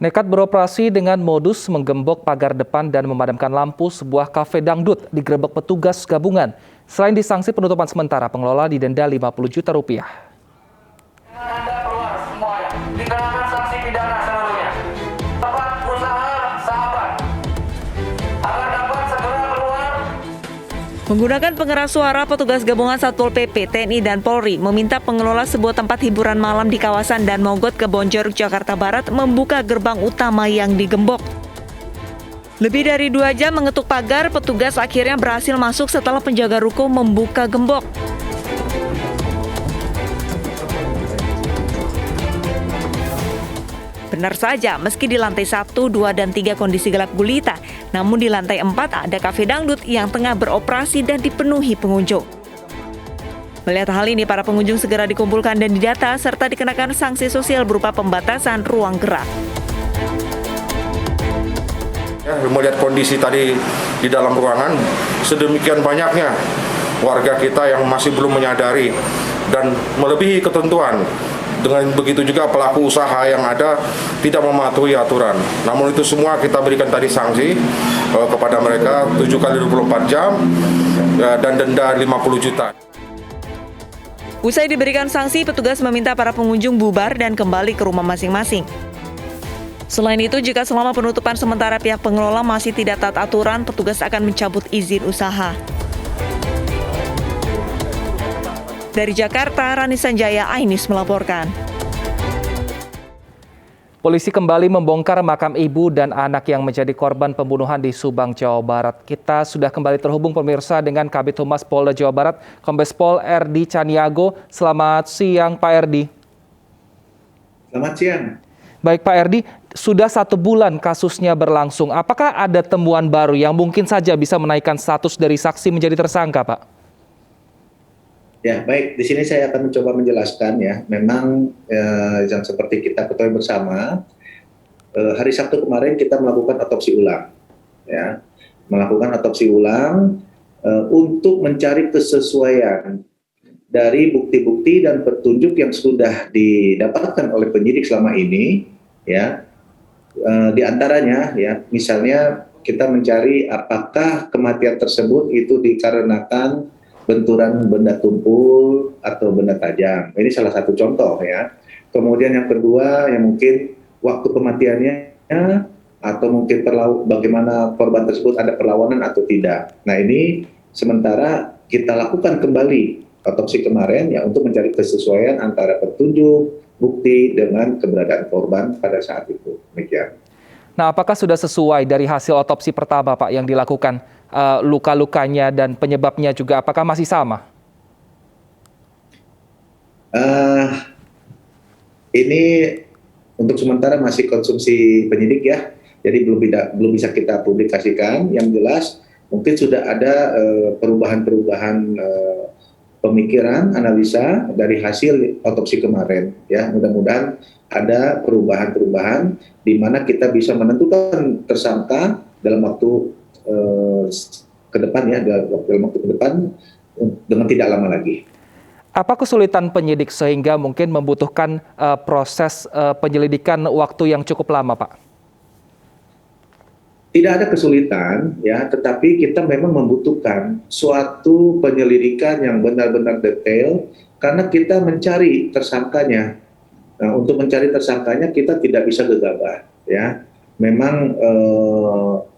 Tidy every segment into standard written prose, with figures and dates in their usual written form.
Nekat beroperasi dengan modus menggembok pagar depan dan memadamkan lampu sebuah kafe dangdut digerebek petugas gabungan. Selain disanksi penutupan sementara, pengelola didenda Rp50 juta. Anda keluar semuanya, dikenakan sanksi pidana seluruhnya. Tempat usaha sahabat agar dapat segera keluar. Menggunakan pengeras suara, petugas gabungan Satpol PP, TNI, dan Polri meminta pengelola sebuah tempat hiburan malam di kawasan Dan Mogot, Kebonjeruk, Jakarta Barat membuka gerbang utama yang digembok. Lebih dari 2 jam mengetuk pagar, petugas akhirnya berhasil masuk setelah penjaga ruko membuka gembok. Benar saja, meski di lantai 1, 2, dan 3 kondisi gelap gulita, namun di lantai 4 ada kafe dangdut yang tengah beroperasi dan dipenuhi pengunjung. Melihat hal ini, para pengunjung segera dikumpulkan dan didata serta dikenakan sanksi sosial berupa pembatasan ruang gerak. Melihat kondisi tadi di dalam ruangan, sedemikian banyaknya warga kita yang masih belum menyadari dan melebihi ketentuan. Dengan begitu juga pelaku usaha yang ada tidak mematuhi aturan. Namun itu semua kita berikan tadi sanksi kepada mereka 7 kali 24 jam dan denda 50 juta. Usai diberikan sanksi, petugas meminta para pengunjung bubar dan kembali ke rumah masing-masing. Selain itu, jika selama penutupan sementara pihak pengelola masih tidak taat aturan, petugas akan mencabut izin usaha. Dari Jakarta, Rani Sanjaya, Ainis melaporkan. Polisi kembali membongkar makam ibu dan anak yang menjadi korban pembunuhan di Subang, Jawa Barat. Kita sudah kembali terhubung pemirsa dengan Kabid Humas Polda Jawa Barat, Kombes Pol Erdi Caniago. Selamat siang, Pak Erdi. Selamat siang. Baik, Pak Erdi, sudah 1 bulan kasusnya berlangsung. Apakah ada temuan baru yang mungkin saja bisa menaikkan status dari saksi menjadi tersangka, Pak? Ya, baik. Di sini saya akan mencoba menjelaskan ya. Memang yang seperti kita ketahui bersama, hari Sabtu kemarin kita melakukan otopsi ulang, ya, melakukan otopsi ulang untuk mencari kesesuaian dari bukti-bukti dan petunjuk yang sudah didapatkan oleh penyidik selama ini, ya. Di antaranya, ya, misalnya kita mencari apakah kematian tersebut itu dikarenakan benturan benda tumpul atau benda tajam. Ini salah satu contoh, ya. Kemudian yang kedua, yang mungkin waktu kematiannya atau mungkin bagaimana korban tersebut ada perlawanan atau tidak. Nah, ini sementara kita lakukan kembali otopsi kemarin ya untuk mencari kesesuaian antara petunjuk, bukti dengan keberadaan korban pada saat itu. Demikian. Nah, apakah sudah sesuai dari hasil otopsi pertama, Pak, yang dilakukan? Luka-lukanya dan penyebabnya juga apakah masih sama? Ini untuk sementara masih konsumsi penyidik ya, jadi belum bisa kita publikasikan. Yang jelas mungkin sudah ada perubahan-perubahan pemikiran, analisa dari hasil otopsi kemarin. Ya, mudah-mudahan ada perubahan-perubahan di mana kita bisa menentukan tersangka dalam waktu ke depan ya, dalam waktu ke depan dengan tidak lama lagi. Apa kesulitan penyidik sehingga mungkin membutuhkan proses penyelidikan waktu yang cukup lama, Pak? Tidak ada kesulitan ya, tetapi kita memang membutuhkan suatu penyelidikan yang benar-benar detail karena kita mencari tersangkanya. Nah, untuk mencari tersangkanya kita tidak bisa gegabah ya. Memang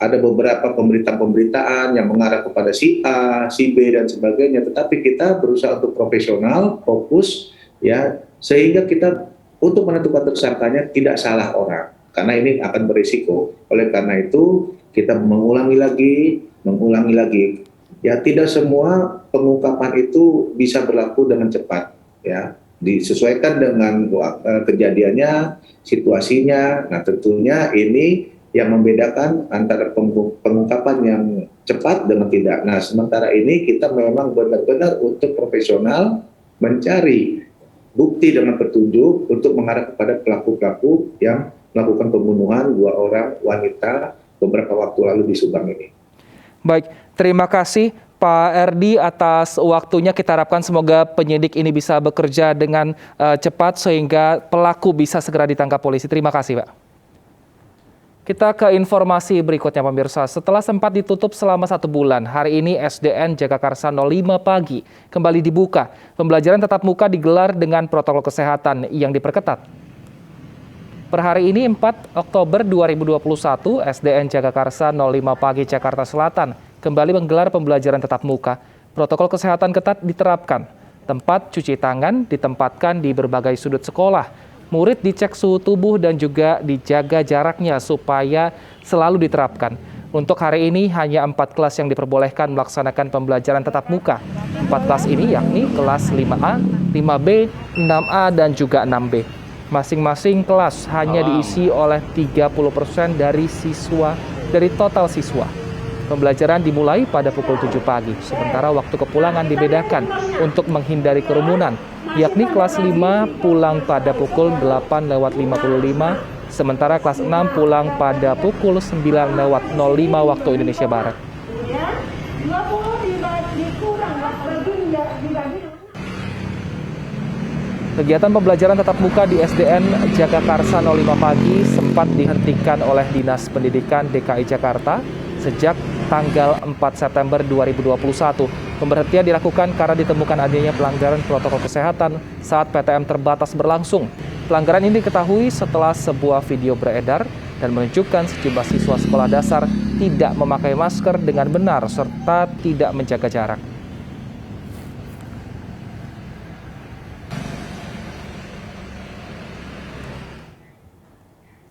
ada beberapa pemberitaan yang mengarah kepada si A, si B dan sebagainya, tetapi kita berusaha untuk profesional, fokus ya, sehingga kita untuk menentukan tersangkanya tidak salah orang, karena ini akan berisiko. Oleh karena itu kita mengulangi lagi. Ya, tidak semua pengungkapan itu bisa berlaku dengan cepat ya. Disesuaikan dengan kejadiannya, situasinya. Nah, tentunya ini yang membedakan antara pengungkapan yang cepat dengan tidak. Nah, sementara ini kita memang benar-benar untuk profesional mencari bukti dengan petunjuk untuk mengarah kepada pelaku-pelaku yang melakukan pembunuhan 2 orang wanita beberapa waktu lalu di Subang ini. Baik, terima kasih Pak Erdi atas waktunya. Kita harapkan semoga penyidik ini bisa bekerja dengan cepat sehingga pelaku bisa segera ditangkap polisi. Terima kasih, Pak. Kita ke informasi berikutnya pemirsa. Setelah sempat ditutup selama 1 bulan, hari ini SDN Jagakarsa 05 pagi kembali dibuka. Pembelajaran tatap muka digelar dengan protokol kesehatan yang diperketat. Per hari ini 4 Oktober 2021, SDN Jagakarsa 05 pagi Jakarta Selatan kembali menggelar pembelajaran tatap muka. Protokol kesehatan ketat diterapkan. Tempat cuci tangan ditempatkan di berbagai sudut sekolah. Murid dicek suhu tubuh dan juga dijaga jaraknya supaya selalu diterapkan. Untuk hari ini hanya 4 kelas yang diperbolehkan melaksanakan pembelajaran tatap muka. 4 kelas ini yakni kelas 5A, 5B, 6A, dan juga 6B. Masing-masing kelas hanya diisi oleh 30% dari total siswa. Pembelajaran dimulai pada pukul 7 pagi, sementara waktu kepulangan dibedakan untuk menghindari kerumunan, yakni kelas 5 pulang pada pukul 8:55, sementara kelas 6 pulang pada pukul 9:05 waktu Indonesia Barat. Kegiatan pembelajaran tatap muka di SDN Jagakarsa 05 pagi sempat dihentikan oleh Dinas Pendidikan DKI Jakarta sejak tanggal 4 September 2021. Pemberhentian dilakukan karena ditemukan adanya pelanggaran protokol kesehatan saat PTM terbatas berlangsung. Pelanggaran ini diketahui setelah sebuah video beredar dan menunjukkan sejumlah siswa sekolah dasar tidak memakai masker dengan benar serta tidak menjaga jarak.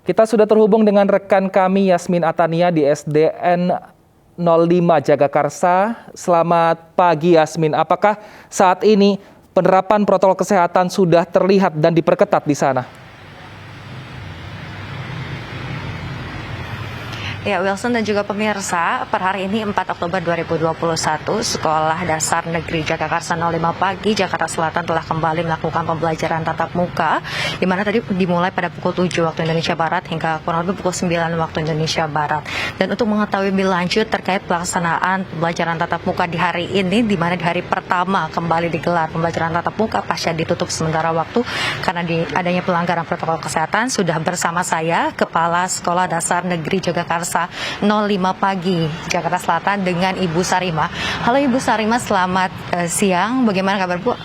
Kita sudah terhubung dengan rekan kami Yasmin Atania di SDN 05 Jagakarsa. Selamat pagi Yasmin, apakah saat ini penerapan protokol kesehatan sudah terlihat dan diperketat di sana? Ya, Wilson dan juga pemirsa, per hari ini 4 Oktober 2021, Sekolah Dasar Negeri Jagakarsa 05 pagi Jakarta Selatan telah kembali melakukan pembelajaran tatap muka, di mana tadi dimulai pada pukul 7 waktu Indonesia Barat hingga kurang lebih pukul 9 waktu Indonesia Barat. Dan untuk mengetahui lebih lanjut terkait pelaksanaan pembelajaran tatap muka di hari ini, di mana di hari pertama kembali digelar pembelajaran tatap muka pasca ditutup sementara waktu karena adanya pelanggaran protokol kesehatan, sudah bersama saya Kepala Sekolah Dasar Negeri Jagakarsa 05 pagi Jakarta Selatan dengan Ibu Sarima. Halo Ibu Sarima, selamat siang. Bagaimana kabar Bu?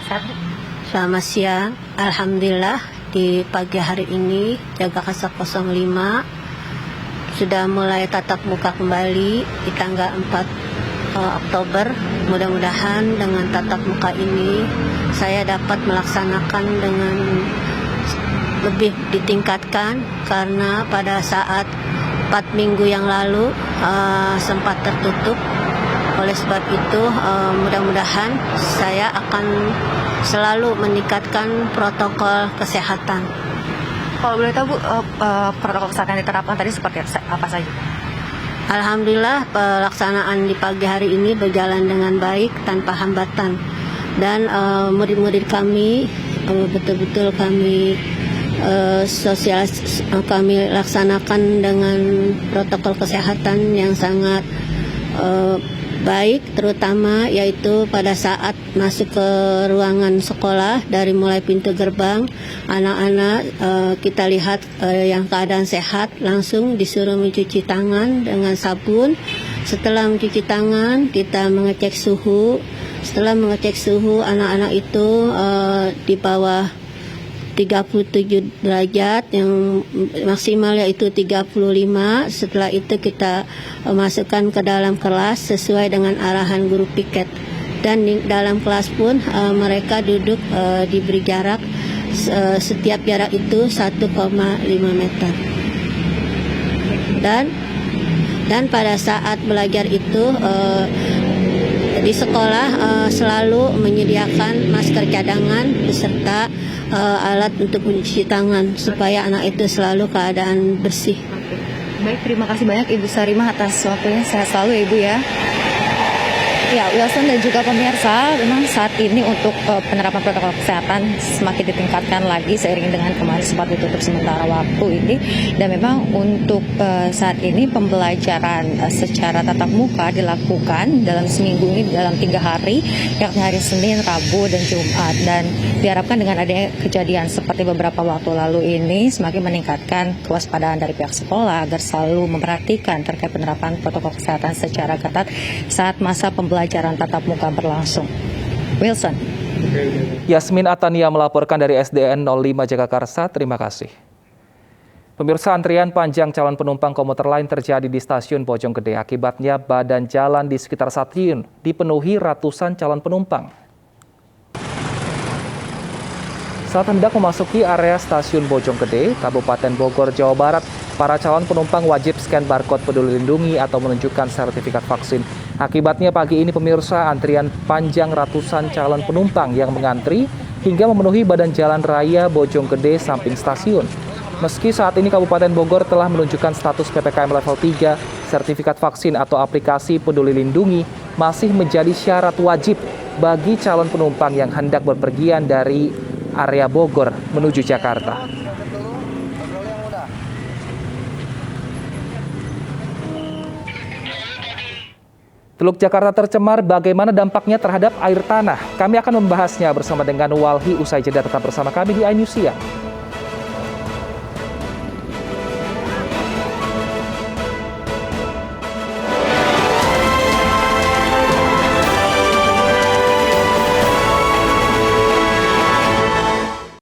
Selamat siang. Alhamdulillah di pagi hari ini Jagakarsa 05 sudah mulai tatap muka kembali di tanggal 4 Oktober. Mudah-mudahan dengan tatap muka ini saya dapat melaksanakan dengan lebih ditingkatkan, karena pada saat 4 minggu yang lalu sempat tertutup. Oleh sebab itu mudah-mudahan saya akan selalu meningkatkan protokol kesehatan. Kalau boleh tahu Bu, protokol kesehatan diterapkan tadi seperti apa saja? Alhamdulillah pelaksanaan di pagi hari ini berjalan dengan baik tanpa hambatan, dan murid-murid kami betul-betul kami kami laksanakan dengan protokol kesehatan yang sangat baik, terutama yaitu pada saat masuk ke ruangan sekolah, dari mulai pintu gerbang, anak-anak kita lihat yang keadaan sehat langsung disuruh mencuci tangan dengan sabun. Setelah mencuci tangan, kita mengecek suhu. Setelah mengecek suhu, anak-anak itu di bawah 37 derajat, yang maksimal yaitu 35. Setelah itu kita masukkan ke dalam kelas sesuai dengan arahan guru piket. Dan di dalam kelas pun mereka duduk diberi jarak, setiap jarak itu 1,5 meter. Dan pada saat belajar itu di sekolah selalu menyediakan masker cadangan beserta alat untuk mencuci tangan supaya anak itu selalu keadaan bersih. Baik, terima kasih banyak Ibu Sarima atas waktunya. Sehat selalu ya Ibu ya. Ya, Wilson dan juga pemirsa, memang saat ini untuk penerapan protokol kesehatan semakin ditingkatkan lagi seiring dengan kemarin sempat ditutup sementara waktu ini. Dan memang untuk saat ini pembelajaran secara tatap muka dilakukan dalam seminggu ini dalam 3 hari, yakni hari Senin, Rabu, dan Jumat. Dan diharapkan dengan adanya kejadian seperti beberapa waktu lalu ini semakin meningkatkan kewaspadaan dari pihak sekolah agar selalu memperhatikan terkait penerapan protokol kesehatan secara ketat saat masa pembelajaran tatap muka berlangsung. Wilson. Yasmin Atania melaporkan dari SDN 05 Jagakarsa. Terima kasih. Pemirsa, antrian panjang calon penumpang komuter lain terjadi di stasiun Bojonggede. Akibatnya badan jalan di sekitar stasiun dipenuhi ratusan calon penumpang. Saat hendak memasuki area stasiun Bojonggede, Kabupaten Bogor, Jawa Barat, para calon penumpang wajib scan barcode Peduli Lindungi atau menunjukkan sertifikat vaksin. Akibatnya pagi ini pemirsa, antrian panjang ratusan calon penumpang yang mengantri hingga memenuhi badan jalan raya Bojonggede samping stasiun. Meski saat ini Kabupaten Bogor telah menunjukkan status PPKM level 3, sertifikat vaksin atau aplikasi Peduli Lindungi masih menjadi syarat wajib bagi calon penumpang yang hendak berpergian dari area Bogor menuju Jakarta. Teluk Jakarta tercemar, bagaimana dampaknya terhadap air tanah? Kami akan membahasnya bersama dengan Walhi usai jeda. Tetap bersama kami di iNews Siang.